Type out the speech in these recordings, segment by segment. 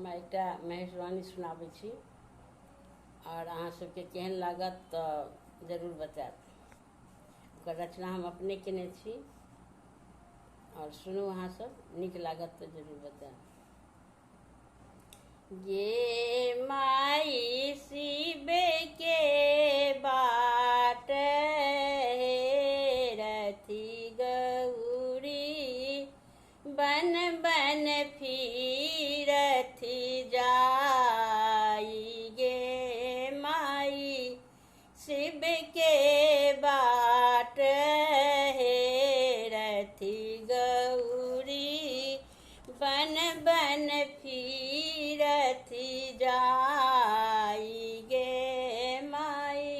हम एकटा महेशवाणी सुनाबै छी और अहाँ सबके केहन लागत तऽ जरूर बतायब। ओकर रचना हम अपने केने छी और सुनू अहाँ सब, नीक लागत तऽ जरूर बतायब। ये माई शिवे के बाट हेरथी गौरी, बन बन फिरथी जाई गे माई शिव के बाट हेरथी गौरी, बन बन फिरथी जाई गे माई,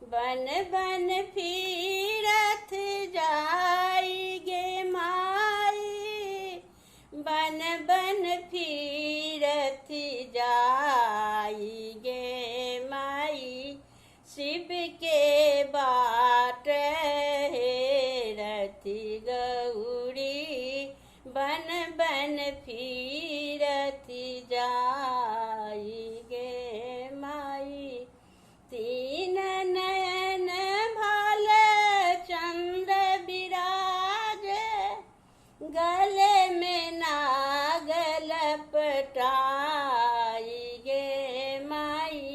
बन बन फिरथ जाई गे माई, बन बन फिरथ जाई गे माई शिव के बाट हेरथी गौरी, बन बन फिरथ जाई गे माई। तीन नयन भाल चंद्र विराज, गले में नाग लपटाई गे माई,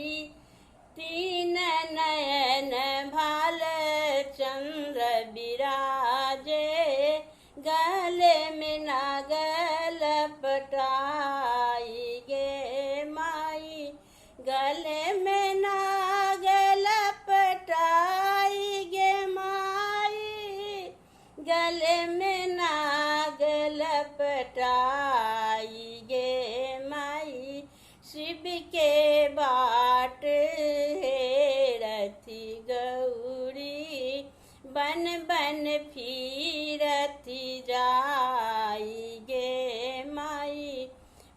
तीन नयन भाल चंद्र विराजे, गले में नाग लपटाई गे माई, गले में नाग लपटाई गे माई, गले में नाग लपटाई गे माई शिव के बाट हेरथी गौरी, बन बन फिरथ जाई गे माई,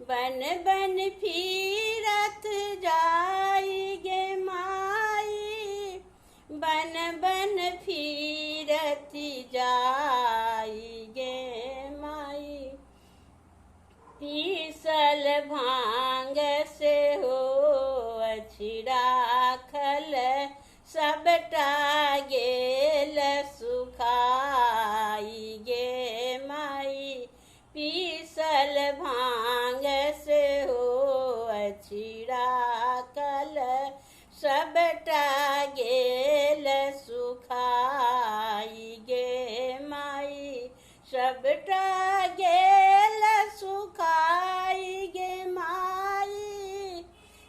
बन बन फिरथ जाई गे माई, बन बन फिरथ जाई गे माई। पीसल भांग से हो राखल, सबटा गेल सुखाई गे माई, पीसल भांग से हो राखल, सबटा गेल सुखाई गे माई, सबटा गेल सुखाई गे माई,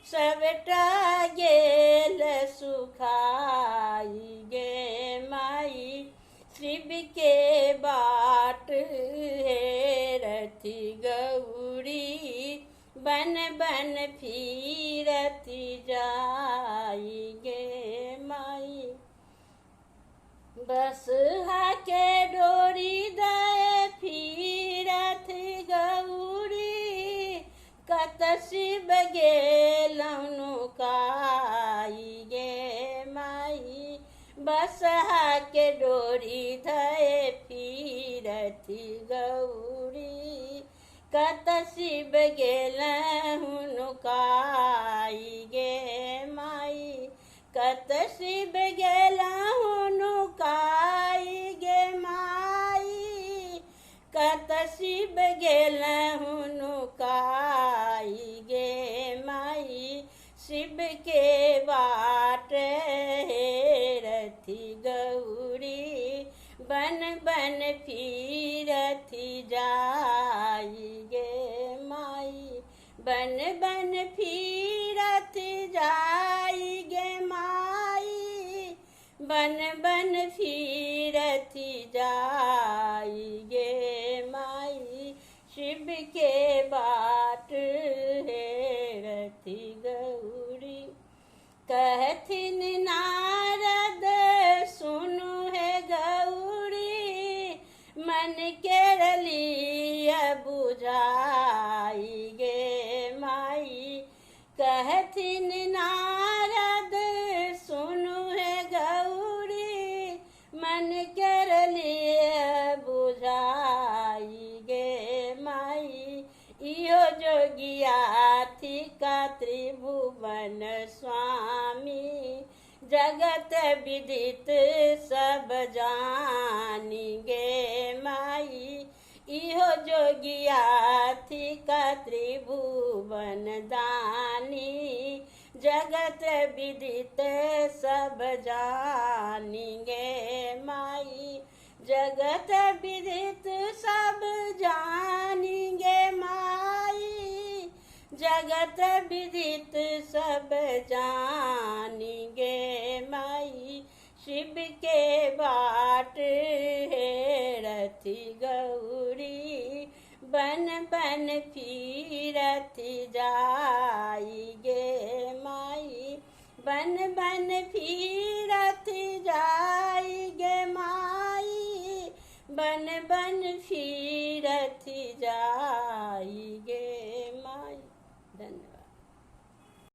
सबटा गेल सुखाई गे माई शिव के बाट हेरथी गौरी, बन बन फिरथ जाई गे माई। बसहा के डोरी दए फिरथ गौरी, कत शिव गेलहुँ नुकाई गे माई, बसहा के डोरी धए फिरथ गौरी, कत शिव गेलहुँ नुकाई गे माई, कत शिव गेलहुँ नुकाई गे माई, कत शिव गेलहुँ नुकाई गे माई शिव के बाट हेरथी गौरी, बन बन फिरथ जाई गे माई, बन बन फिरथ जाई गे माई, बन बन फिरथ जाई गे माई शिव के बाट हेरथी गौरी। कहथिन नारद सुनु है गौरी, मन केरलिय बुझाई गे माई, कहथिन नारद सुनु है गौरी, मन केरलिय बुझाई गे माई, इहो जोगिया थी का त्रिभुवन स्वामी, जगत विदित सब जानिगे माई। इहो जोगिया थी का त्रिभुवन दानी, जगत विदित सब जानिगे माई। जगत विदित सब जानिगे माई, जगत विदित सब जानिगे माई। शिव के बाट हेरथी गौरी, बन बन फिरत जाइगे माई। बन बन फिरत जाइगे माई, बन बन फिरत जाई।